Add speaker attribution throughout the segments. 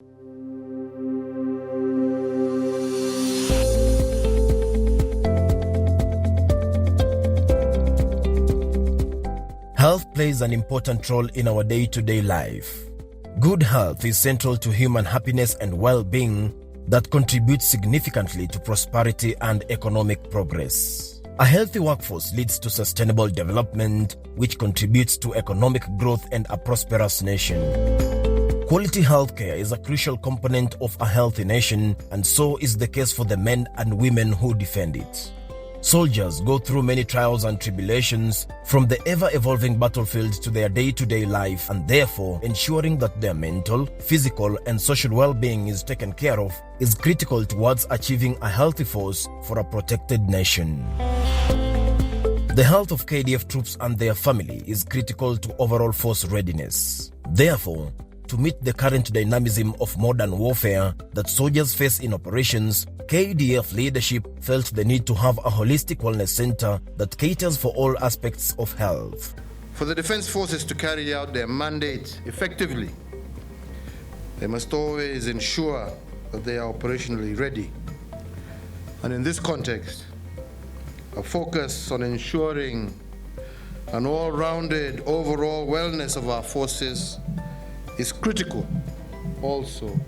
Speaker 1: Health plays an important role in our day-to-day life. Good health is central to human happiness and well-being that contributes significantly to prosperity and economic progress. A healthy workforce leads to sustainable development, which contributes to economic growth and a prosperous nation. Quality healthcare is a crucial component of a healthy nation, and so is the case for the men and women who defend it. Soldiers go through many trials and tribulations from the ever-evolving battlefield to their day-to-day life, and therefore ensuring that their mental, physical, and social well-being is taken care of is critical towards achieving a healthy force for a protected nation. The health of KDF troops and their family is critical to overall force readiness. Therefore, to meet the current dynamism of modern warfare that soldiers face in operations, KDF leadership felt the need to have a holistic wellness center that caters for all aspects of health.
Speaker 2: For the Defense Forces to carry out their mandate effectively, they must always ensure that they are operationally ready. And in this context, a focus on ensuring an all-rounded overall wellness of our forces is critical also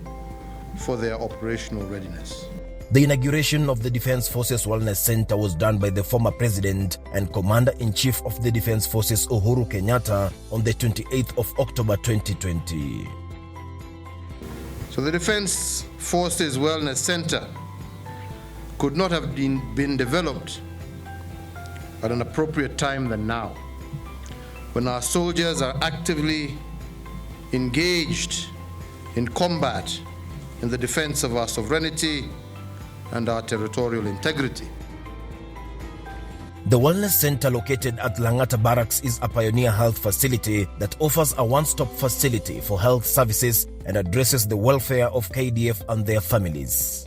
Speaker 2: for their operational readiness.
Speaker 1: The inauguration of the Defense Forces Wellness Center was done by the former President and Commander-in-Chief of the Defense Forces Uhuru Kenyatta on the 28th of October 2020.
Speaker 2: So the Defense Forces Wellness Center could not have been developed at an appropriate time than now, when our soldiers are actively engaged in combat in the defense of our sovereignty and our territorial integrity.
Speaker 1: The Wellness Center located at Langata Barracks is a pioneer health facility that offers a one-stop facility for health services and addresses the welfare of KDF and their families.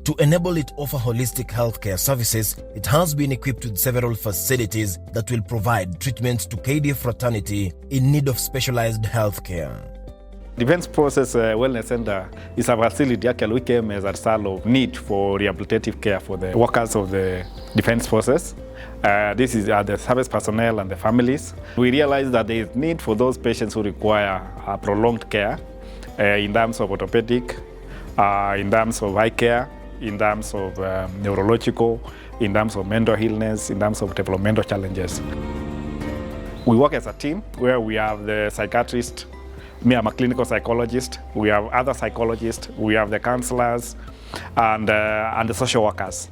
Speaker 1: To enable it to offer holistic healthcare services, it has been equipped with several facilities that will provide treatment to KDF fraternity in need of specialized healthcare.
Speaker 3: Defense Forces Wellness Center is a facility actually we came as a result of need for rehabilitative care for the workers of the Defense Forces. This is the service personnel and the families. We realized that there is need for those patients who require prolonged care in terms of orthopedic, in terms of eye care, in terms of neurological, in terms of mental illness, in terms of developmental challenges. We work as a team where we have the psychiatrist, me, I'm a clinical psychologist, we have other psychologists, we have the counselors, and the social workers,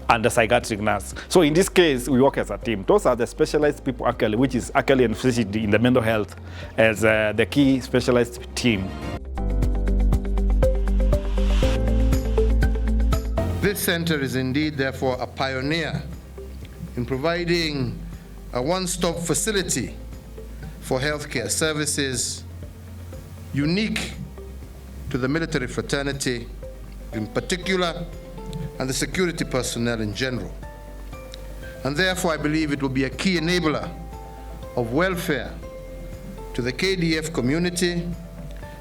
Speaker 3: and the psychiatric nurse. So in this case, we work as a team. Those are the specialized people actually, which is actually envisaged in the mental health as the key specialized team.
Speaker 2: This center is indeed, therefore, a pioneer in providing a one-stop facility for healthcare services unique to the military fraternity in particular and the security personnel in general. And therefore, I believe it will be a key enabler of welfare to the KDF community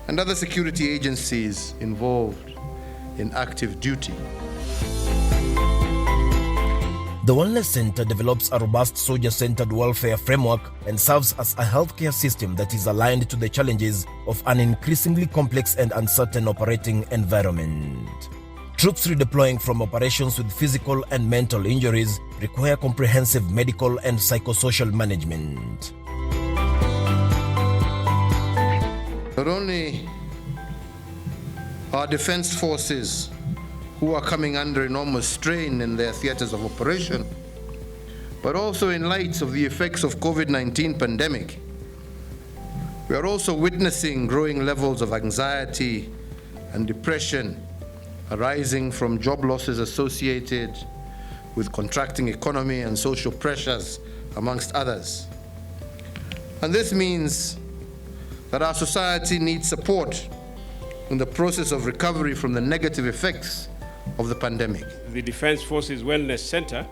Speaker 2: and other security agencies involved in active duty.
Speaker 1: The Wellness Center develops a robust soldier-centered welfare framework and serves as a healthcare system that is aligned to the challenges of an increasingly complex and uncertain operating environment. Troops redeploying from operations with physical and mental injuries require comprehensive medical and psychosocial management.
Speaker 2: Not only our defense forces who are coming under enormous strain in their theaters of operation, but also in light of the effects of COVID-19 pandemic, we are also witnessing growing levels of anxiety and depression arising from job losses associated with contracting economy and social pressures, amongst others. And this means that our society needs support in the process of recovery from the negative effects of the pandemic.
Speaker 4: The Defense Forces Wellness Center,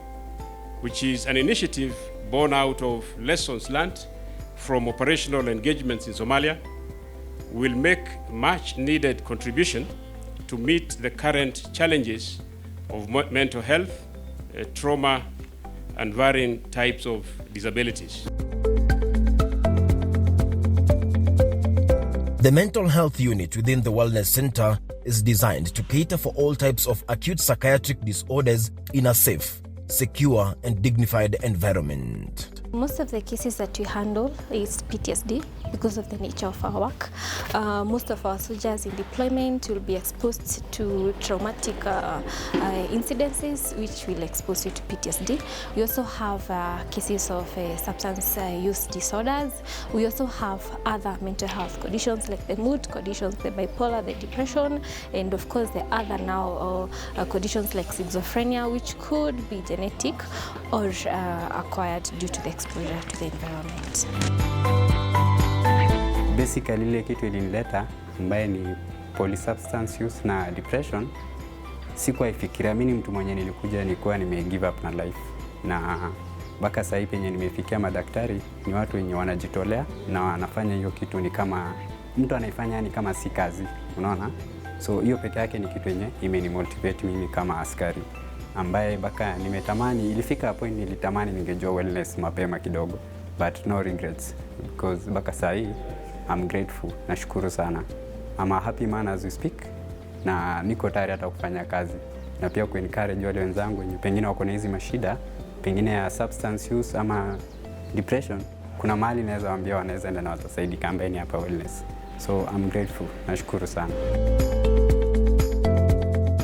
Speaker 4: which is an initiative born out of lessons learned from operational engagements in Somalia, will make much needed contribution to meet the current challenges of mental health, trauma, and varying types of disabilities.
Speaker 1: The mental health unit within the Wellness Center is designed to cater for all types of acute psychiatric disorders in a safe, secure, and dignified environment.
Speaker 5: Most of the cases that we handle is PTSD because of the nature of our work. Most of our soldiers in deployment will be exposed to traumatic incidences which will expose you to PTSD. We also have cases of substance use disorders. We also have other mental health conditions like the mood conditions, the bipolar, the depression, and of course the other now conditions like schizophrenia, which could be genetic or acquired due to the exposure to the environment.
Speaker 6: Basically ile kitu ilinileta ambaye ni polysubstance use na depression, sikuwa ifikiria mimi mtu mwenye nilikuja nilikuwa give up na life, na mpaka sasa hivi penye nimefikia madaktari ni watu wenye wanajitolea na wanafanya hiyo kitu ni kama mtu anaifanya ni kama si kazi, unaona. So hiyo peke yake ni kitu yenye imenimotivate mimi kama askari ambaye mpaka nimetamani, ilifika point nilitamani ningejua wellness mapema kidogo, but no regrets because mpaka sasa hivi I'm grateful, nashukuru sana. I'm a happy man as we speak, na niko tayari hata kufanya kazi na pia ku-encourage wale wenzangu wenye pengine wako na hizi mashida pengine ya substance use ama depression. Kuna mahali naweza waambia wanaweza enda na watasaidika ambaye ni hapa wellness. So I'm grateful, nashukuru sana.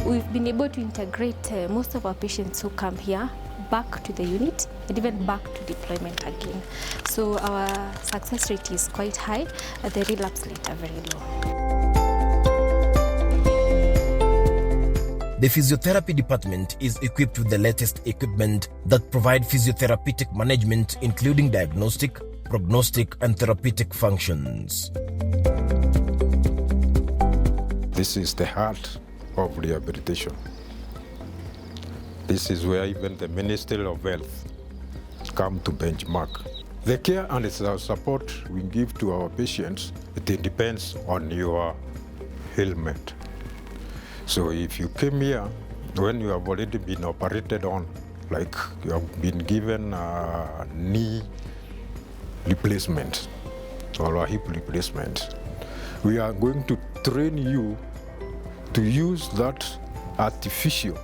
Speaker 5: We've been able to integrate most of our patients who come here back to the unit and even back to deployment again. So our success rate is quite high, the relapse rate are very low.
Speaker 1: The physiotherapy department is equipped with the latest equipment that provide physiotherapeutic management, including diagnostic, prognostic, and therapeutic functions.
Speaker 7: This is the heart of rehabilitation. This is where even the Ministry of Health come to benchmark. The care and the support we give to our patients, it depends on your ailment. So if you came here when you have already been operated on, like you have been given a knee replacement or a hip replacement, we are going to train you to use that artificial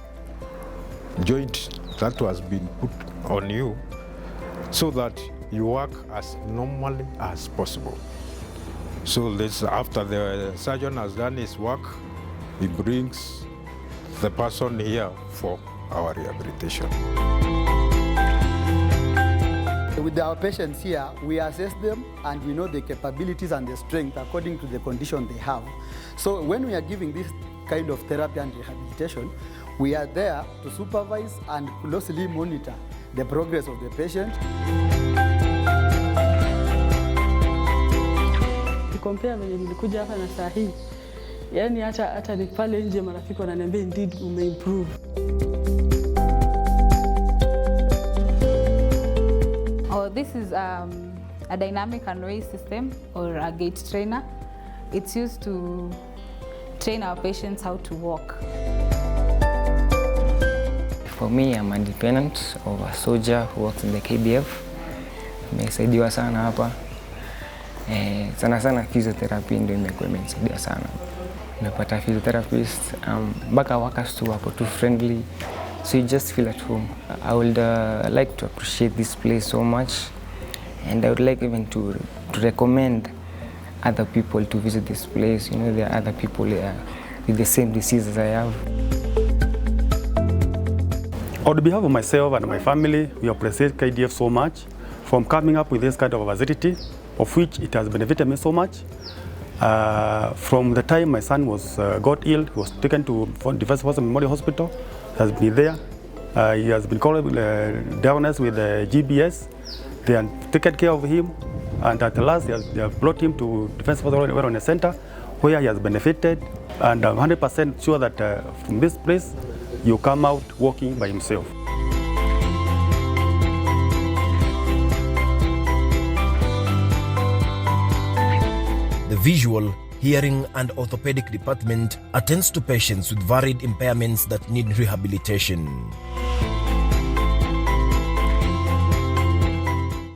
Speaker 7: joint that has been put on you so that you work as normally as possible. So this, after the surgeon has done his work, he brings the person here for our rehabilitation.
Speaker 8: With our patients here, we assess them and we know the capabilities and the strength according to the condition they have. So when we are giving this kind of therapy and rehabilitation, we are there to supervise and closely monitor the progress of the patient.
Speaker 9: Compare venye nilikuja hapa na saa hii, yani hata ni pale nje marafiki wananiambia indeed umeimprove.
Speaker 10: This is a dynamic and raise system or a gait trainer. It's used to train our patients how to walk.
Speaker 11: For me, I'm a dependent of a soldier who works in the KDF. Nimesaidiwa sana hapa. Sana physiotherapy ndio imekuwa imenisaidia sana. Nimepata physiotherapist, mpaka workers tu wapo too friendly. So you just feel at home. I would like to appreciate this place so much, and I would like even to recommend other people to visit this place. You know, there are other people with the same disease as I have.
Speaker 12: On behalf of myself and my family, we appreciate KDF so much from coming up with this kind of facility, of which it has benefited me so much. From the time my son was got ill, he was taken to Defense Force Memorial Hospital. He has been there. He has been called diagnosed with GBS. They have taken care of him, and at last they have brought him to Defense Force Wellness Center, where he has benefited. And I'm 100% sure that from this place, you come out walking by himself.
Speaker 1: The visual, hearing and orthopedic department attends to patients with varied impairments that need rehabilitation.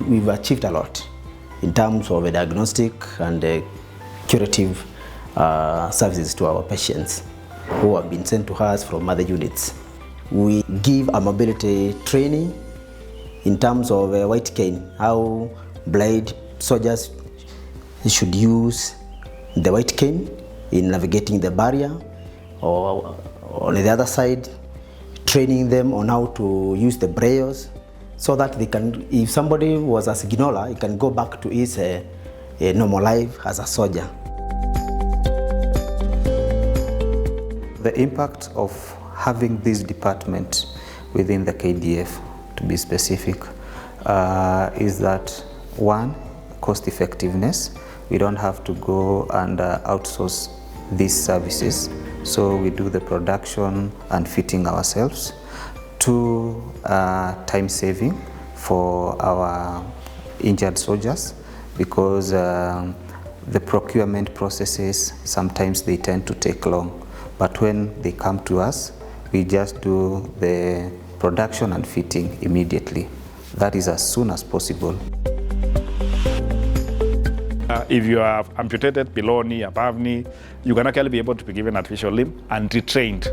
Speaker 13: We've achieved a lot in terms of a diagnostic and curative services to our patients who have been sent to us from other units. We give a mobility training in terms of white cane, how blind soldiers should use the white cane in navigating the barrier, or on the other side, training them on how to use the brailles, so that they can, if somebody was a signaller, he can go back to his normal life as a soldier.
Speaker 14: The impact of having this department within the KDF, to be specific, is that, one, cost effectiveness. We don't have to go and outsource these services, so we do the production and fitting ourselves. Two, time saving for our injured soldiers, because the procurement processes, sometimes they tend to take long, but when they come to us, we just do the production and fitting immediately. That is as soon as possible.
Speaker 3: If you are amputated below knee, above knee, you can actually be able to be given artificial limb and retrained.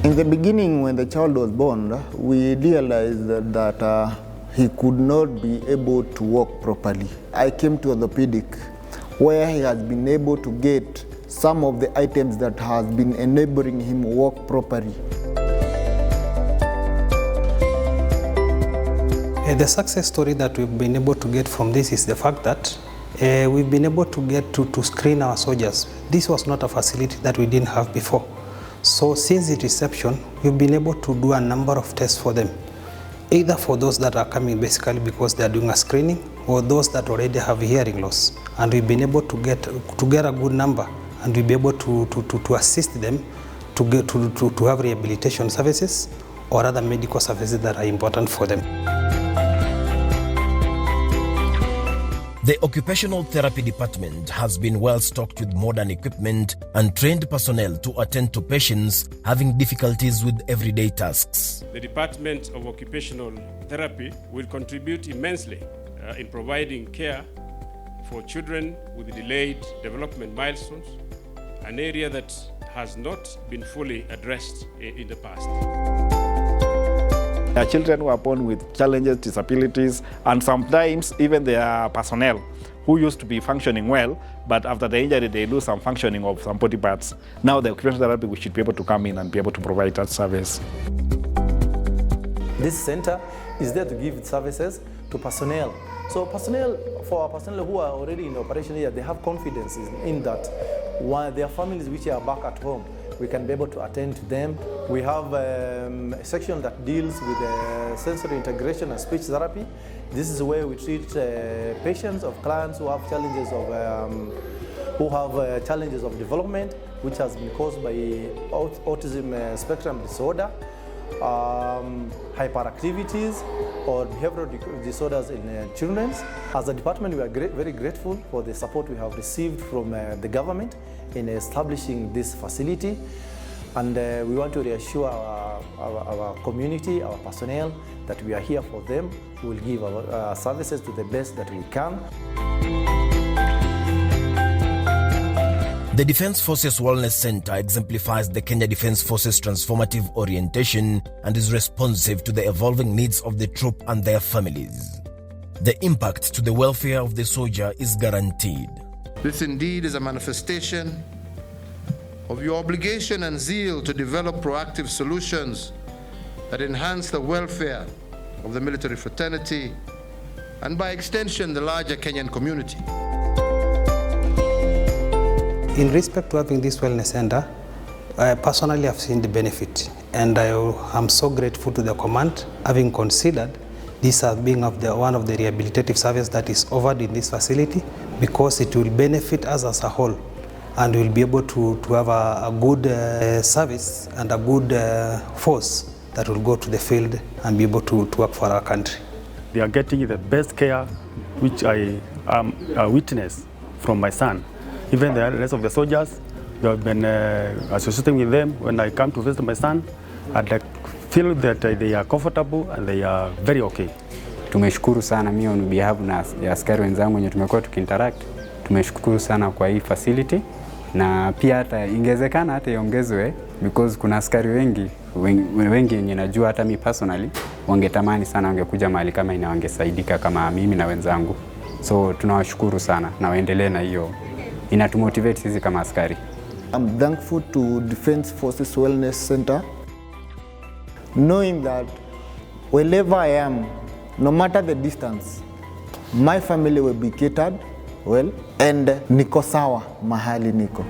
Speaker 15: In the beginning, when the child was born, we realized that he could not be able to walk properly. I came to Orthopedic, where he has been able to get some of the items that has been enabling him walk properly.
Speaker 16: The success story that we've been able to get from this is the fact that we've been able to get to screen our soldiers. This was not a facility that we didn't have before. So since its inception, we've been able to do a number of tests for them, either for those that are coming basically because they are doing a screening, or those that already have hearing loss. And we've been able to get a good number, and we'll be able to assist them to have rehabilitation services or other medical services that are important for them.
Speaker 1: The Occupational Therapy Department has been well stocked with modern equipment and trained personnel to attend to patients having difficulties with everyday tasks.
Speaker 4: The Department of Occupational Therapy will contribute immensely in providing care for children with delayed development milestones, an area that has not been fully addressed in the past.
Speaker 3: There are children who are born with challenges, disabilities, and sometimes even there are personnel who used to be functioning well, but after the injury they lose some functioning of some body parts. Now the occupational therapy, we should be able to come in and be able to provide that service.
Speaker 17: This center is there to give services to personnel. So for our personnel who are already in operation here, they have confidence in that while their families which are back at home, we can be able to attend to them. We have a section that deals with sensory integration and speech therapy. This is where we treat patients of clients who have challenges of development, which has been caused by autism spectrum disorder, hyperactivities, or behavioral disorders in children. As a department, we are very grateful for the support we have received from the government in establishing this facility, and we want to reassure our community, our personnel, that we are here for them. We will give our services to the best that we can.
Speaker 1: The Defence Forces Wellness Center exemplifies the Kenya Defence Forces transformative orientation and is responsive to the evolving needs of the troop and their families. The impact to the welfare of the soldier is guaranteed.
Speaker 2: This indeed is a manifestation of your obligation and zeal to develop proactive solutions that enhance the welfare of the military fraternity and by extension the larger Kenyan community.
Speaker 16: In respect to having this wellness center, I personally have seen the benefit, and I am so grateful to the command having considered this as being one of the rehabilitative services that is offered in this facility, because it will benefit us as a whole, and we'll be able to have a good service and a good force that will go to the field and be able to work for our country.
Speaker 12: They are getting the best care which I am a witness from my son. Even the rest of the soldiers, we have been associating with them. When I come to visit my son, I feel that they are comfortable and they are very okay.
Speaker 6: Tumeshukuru sana mimi on behalf na askari wenzangu wenye tumekuwa tukiinteract. Tumeshukuru sana kwa hii facility na pia hata ingezekana hata iongezwe because kuna askari wengi wenye najua hata mimi personally wangetamani sana wangekuja mahali kama ina wangesaidika kama mimi na wenzangu. So tunawashukuru sana na waendelee na hiyo. Inatumotivate sisi kama askari.
Speaker 15: I'm thankful to Defense Forces Wellness Center, knowing that wherever I am, no matter the distance, my family will be catered well and niko sawa mahali niko.